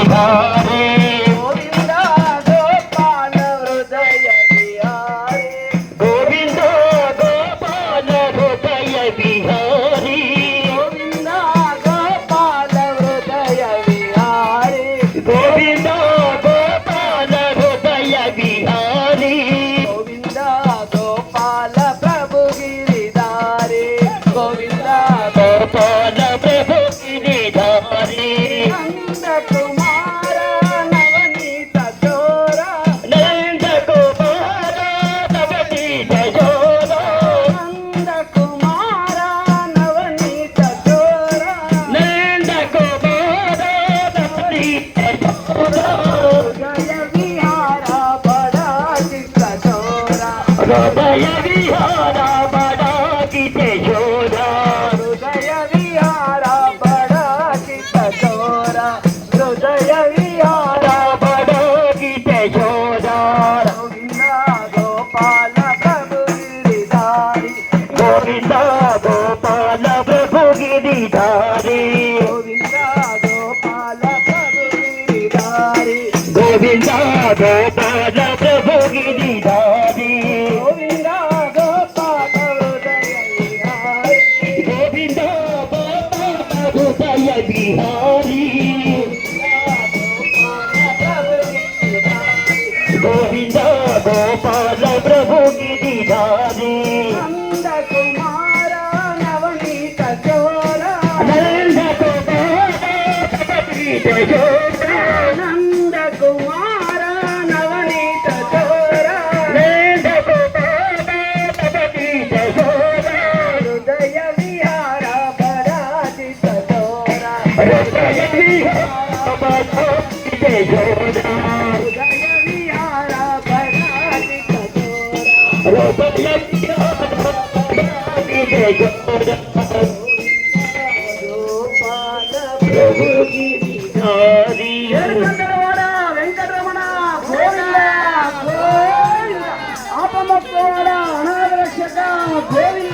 बिहारी गोविंदा गोपाल हृदय बिहारी गोविंदा गोपाल हृदय बिहारी गोविंदा गोपाल हृदय बिहारी गोविंदा गोपाल हृदय बिहारी गोविंदा गोपाल प्रभु गिरिधारी गोविंदा गोपाल प्रभु गिरिधारी नंद कुमार नवनीत चोरा नंद कुमार नवनीत चोरा नंद कुमार नवनीत चोरा नंद कुमार नवनीत चोरा हृदय विहार बड़ा चित्त चोरा हृदय विहार बड़ा किसे चोरा हृदय विहार बड़ा चित्त चोरा हृदय विहार बड़ा किसे चोरा गोविंदा गोपाल प्रभु गिरिधारी गोविंदा गोपाल प्रभु गिरिधारी गोविंदा गोपाल प्रभु गिरिधारी गोविंदा गोपाल प्रभु गिरिधारी गोविंदा गोपाल हृदय विहारी गोविंदा गोपाल हृदय बिहारी गोविंदा गोपाल प्रभु गिरिधारी नंद कुमार नवनीत चोरा नंद कुमार नवनीत चोरा नंद कुमार नवनीत चोरा नंद कुमार नवनीत चोरा हृदय विहार बड़ा चित्त चोरा हृदय विहार बड़ा किसे चोरा हृदय विहार बड़ा चित्त चोरा हृदय विहार बड़ा किसे चोरा गोपाल प्रभु गिरिधारी వెంకటరమణ వెంకటరమణ గోవింద గోవింద ఆపమత్తోడ అనాథ రక్షక గోవింద